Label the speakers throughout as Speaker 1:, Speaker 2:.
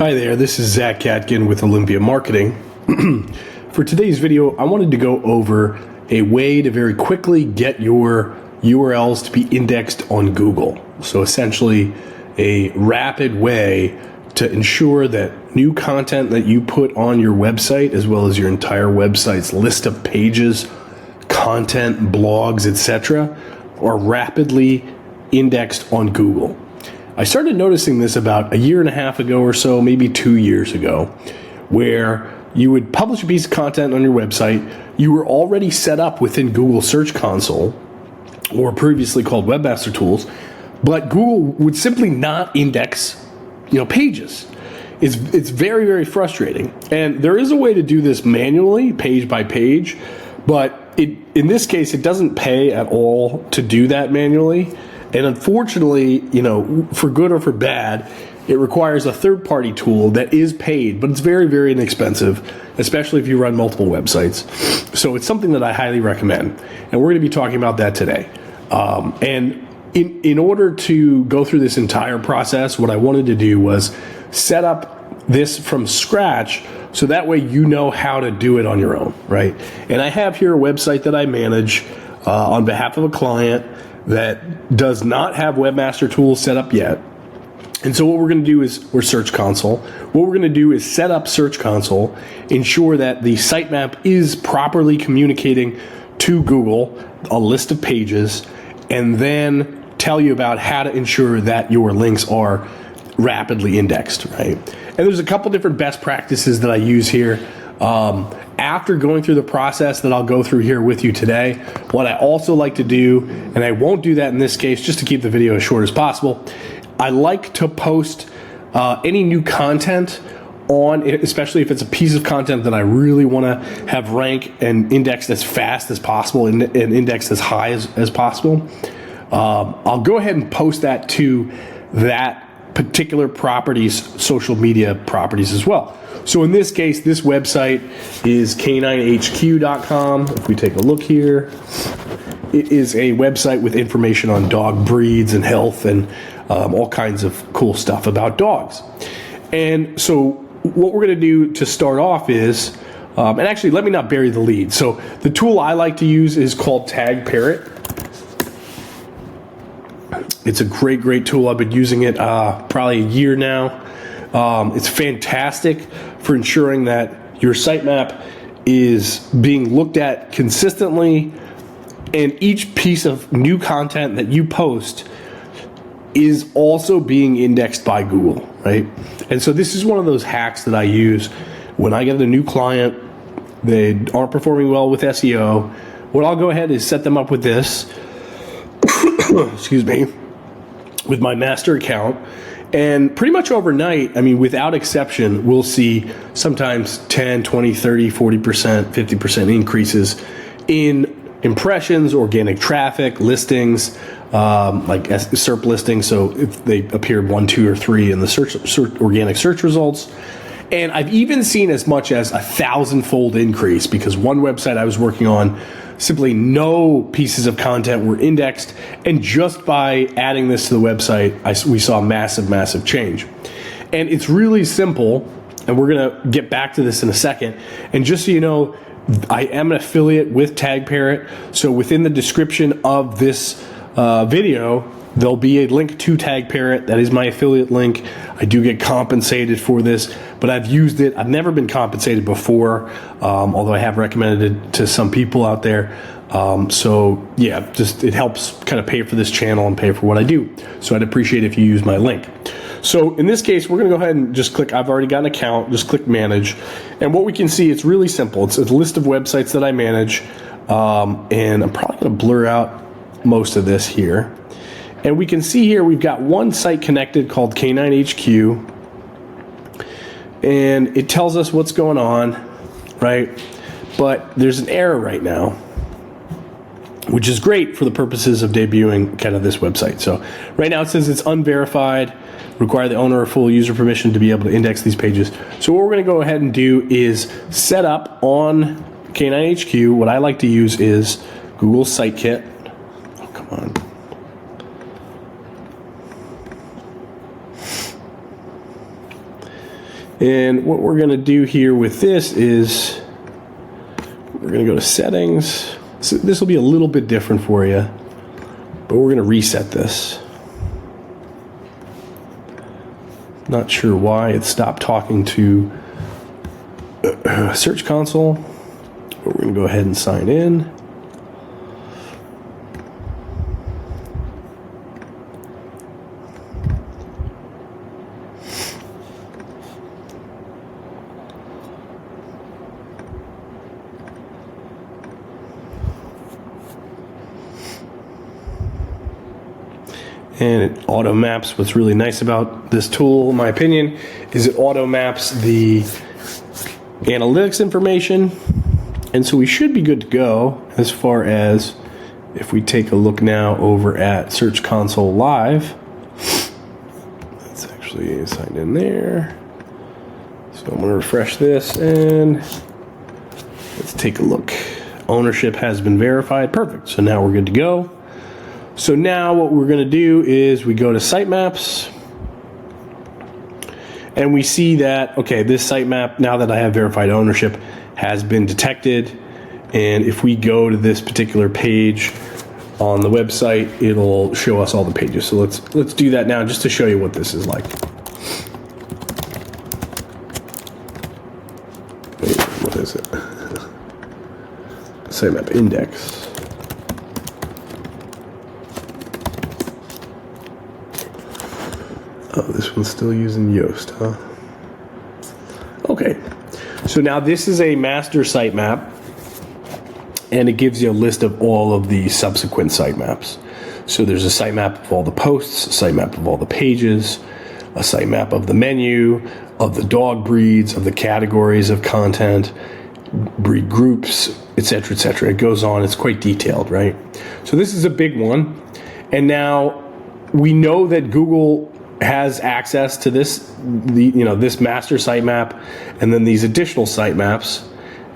Speaker 1: Hi there, this is Zach Katkin with Olympia Marketing. For today's video, I wanted to go over a way to very quickly get your URLs to be indexed on Google. So essentially a rapid way to ensure that new content that you put on your website, as well as your entire website's list of pages, content, blogs, etc., are rapidly indexed on Google. I started noticing this about a year and a half ago or so, maybe 2 years ago, where you would publish a piece of content on your website. You were already set up within Google Search Console, or previously called Webmaster Tools, but Google would simply not index, pages. It's very, very frustrating. And there is a way to do this manually, page by page, but in this case, it doesn't pay at all to do that manually. And unfortunately, for good or for bad, it requires a third-party tool that is paid, but it's very, very inexpensive, especially if you run multiple websites. So it's something that I highly recommend. And we're going to be talking about that today. And in order to go through this entire process, what I wanted to do was set up this from scratch so that way you know how to do it on your own, right? And I have here a website that I manage on behalf of a client that does not have Webmaster Tools set up yet. And so what we're going to do is, we're Search Console. What we're going to do is set up Search Console, ensure that the sitemap is properly communicating to Google a list of pages, and then tell you about how to ensure that your links are rapidly indexed, right? And there's a couple different best practices that I use here. After going through the process that I'll go through here with you today, what I also like to do, and I won't do that in this case just to keep the video as short as possible, I like to post any new content on, especially if it's a piece of content that I really want to have rank and indexed as fast as possible and indexed as high as possible. I'll go ahead and post that to that particular property's social media properties as well. So in this case, this website is caninehq.com. If we take a look here, it is a website with information on dog breeds and health and all kinds of cool stuff about dogs. And so what we're going to do to start off is, and actually let me not bury the lead. So the tool I like to use is called TagParrot. It's a great tool. I've been using it probably a year now. It's fantastic for ensuring that your sitemap is being looked at consistently, and each piece of new content that you post is also being indexed by Google, right? And so this is one of those hacks that I use when I get a new client, they aren't performing well with SEO. What I'll go ahead is set them up with this, excuse me, with my master account. And pretty much overnight, without exception, we'll see sometimes 10, 20, 30, 40%, 50% increases in impressions, organic traffic, listings, like SERP listings. So if they appeared 1, 2, or 3 in the organic search results. And I've even seen as much as 1,000-fold increase, because one website I was working on, simply no pieces of content were indexed, and just by adding this to the website, we saw massive change. And it's really simple, and we're going to get back to this in a second. And just so you know, I am an affiliate with TagParrot, so within the description of this video, there'll be a link to TagParrot. That is my affiliate link. I do get compensated for this, but I've used it. I've never been compensated before, although I have recommended it to some people out there. So yeah, just it helps kind of pay for this channel and pay for what I do. So I'd appreciate if you use my link. So in this case, we're going to go ahead and just click, I've already got an account, just click manage. And what we can see, it's really simple. It's a list of websites that I manage. And I'm probably going to blur out most of this here. And we can see here we've got one site connected called K9HQ, and it tells us what's going on, right? But there's an error right now, which is great for the purposes of debuting kind of this website. So right now it says it's unverified, require the owner or full user permission to be able to index these pages. So what we're going to go ahead and do is set up on K9HQ. What I like to use is Google Sitekit. Oh, come on. And what we're going to do here with this is we're going to go to settings. So this will be a little bit different for you, but we're going to reset this. Not sure why it stopped talking to Search Console, but we're going to go ahead and sign in. And it auto maps. What's really nice about this tool, in my opinion, is it auto maps the analytics information. And so we should be good to go as far as if we take a look now over at Search Console Live. Let's actually sign in there. So I'm going to refresh this and let's take a look. Ownership has been verified. Perfect. So now we're good to go. So now what we're going to do is we go to sitemaps and we see that, okay, this sitemap, now that I have verified ownership, has been detected. And if we go to this particular page on the website, it'll show us all the pages. So let's do that now just to show you what this is like. Wait, what is it? Sitemap index. Oh, this one's still using Yoast, huh? Okay, so now this is a master sitemap, and it gives you a list of all of the subsequent sitemaps. So there's a sitemap of all the posts, a sitemap of all the pages, a sitemap of the menu, of the dog breeds, of the categories of content, breed groups, etc., etc. It goes on. It's quite detailed, right? So this is a big one, and now we know that Google has access to this, this master sitemap, and then these additional sitemaps.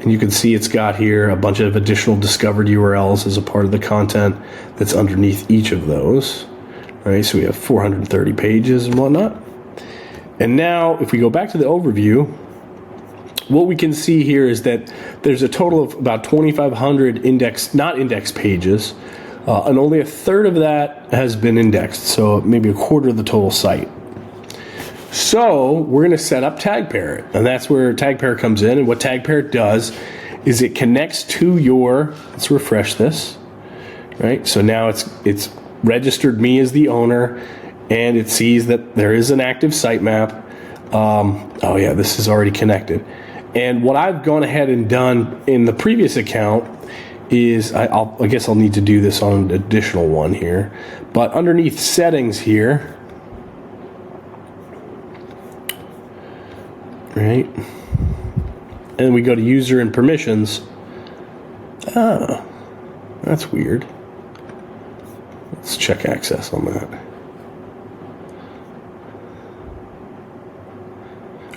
Speaker 1: And you can see it's got here a bunch of additional discovered URLs as a part of the content that's underneath each of those. Right, so we have 430 pages and whatnot. And now, if we go back to the overview, what we can see here is that there's a total of about 2,500 not indexed pages. And only a third of that has been indexed, so maybe a quarter of the total site. So we're going to set up TagParrot, and that's where TagParrot comes in. And what TagParrot does is it connects to your, let's refresh this, right? So now it's registered me as the owner, and it sees that there is an active sitemap. Oh yeah, this is already connected. And what I've gone ahead and done in the previous account is I guess I'll need to do this on an additional one here, but underneath settings here, right, and we go to user and permissions. Ah, that's weird. Let's check access on that.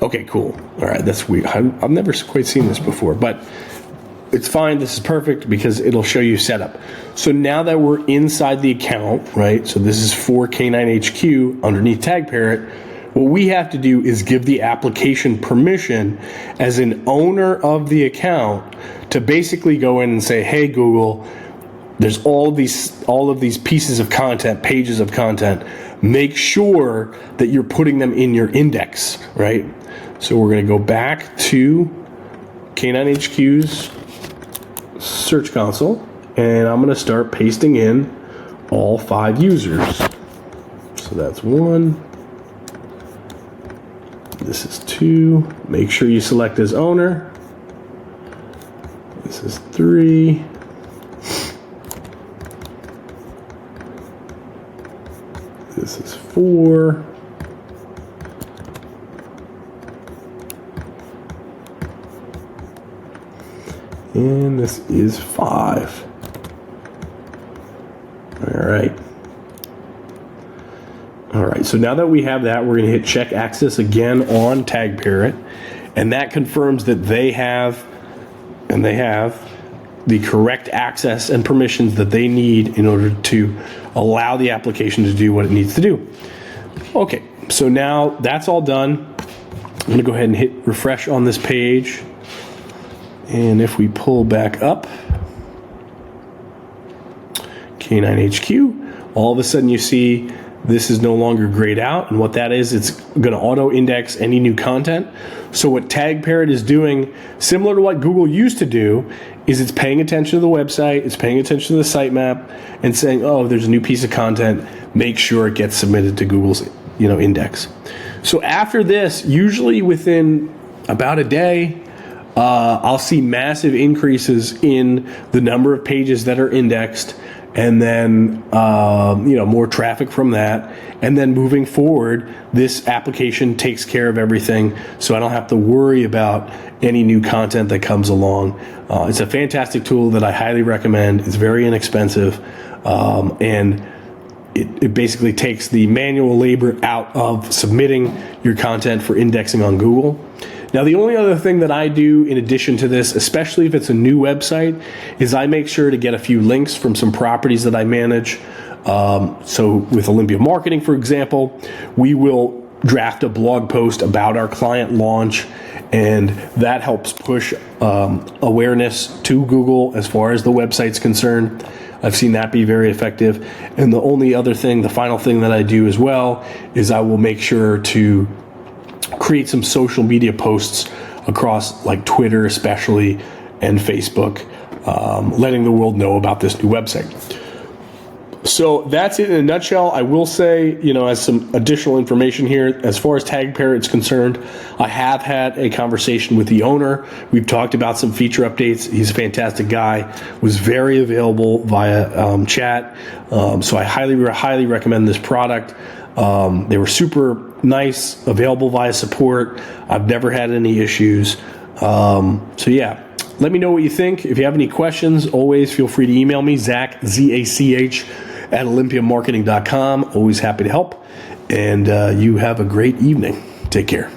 Speaker 1: Okay, cool. All right, that's weird. I've never quite seen this before, but it's fine. This is perfect because it'll show you setup. So now that we're inside the account, right? So this is for K9HQ underneath TagParrot. What we have to do is give the application permission as an owner of the account to basically go in and say, "Hey Google, there's all of these pieces of content, pages of content. Make sure that you're putting them in your index," right? So we're going to go back to K9HQ's Search Console, and I'm going to start pasting in all 5 users. So that's 1. This is 2. Make sure you select as owner. This is 3. This is 4. And this is 5. All right. All right, so now that we have that, we're going to hit check access again on TagParrot, and that confirms that they have the correct access and permissions that they need in order to allow the application to do what it needs to do. Okay, so now that's all done. I'm going to go ahead and hit refresh on this page. And if we pull back up, K9HQ, all of a sudden you see this is no longer grayed out. And what that is, it's going to auto-index any new content. So what TagParrot is doing, similar to what Google used to do, is it's paying attention to the website, it's paying attention to the sitemap, and saying, oh, there's a new piece of content, make sure it gets submitted to Google's index. So after this, usually within about a day, I'll see massive increases in the number of pages that are indexed, and then more traffic from that. And then moving forward, this application takes care of everything, so I don't have to worry about any new content that comes along. It's a fantastic tool that I highly recommend. It's very inexpensive, and it basically takes the manual labor out of submitting your content for indexing on Google. Now, the only other thing that I do in addition to this, especially if it's a new website, is I make sure to get a few links from some properties that I manage. So with Olympia Marketing, for example, we will draft a blog post about our client launch, and that helps push awareness to Google as far as the website's concerned. I've seen that be very effective. And the final thing that I do as well is I will make sure to create some social media posts across like Twitter especially and Facebook, letting the world know about this new website. So that's it in a nutshell. I will say, as some additional information here, as far as TagParrot is concerned, I have had a conversation with the owner. We've talked about some feature updates. He's a fantastic guy, was very available via chat. So I highly recommend this product. They were super nice, available via support. I've never had any issues. So yeah, let me know what you think. If you have any questions, always feel free to email me, Zach, Z-A-C-H, at olympiamarketing.com. Always happy to help. And you have a great evening. Take care.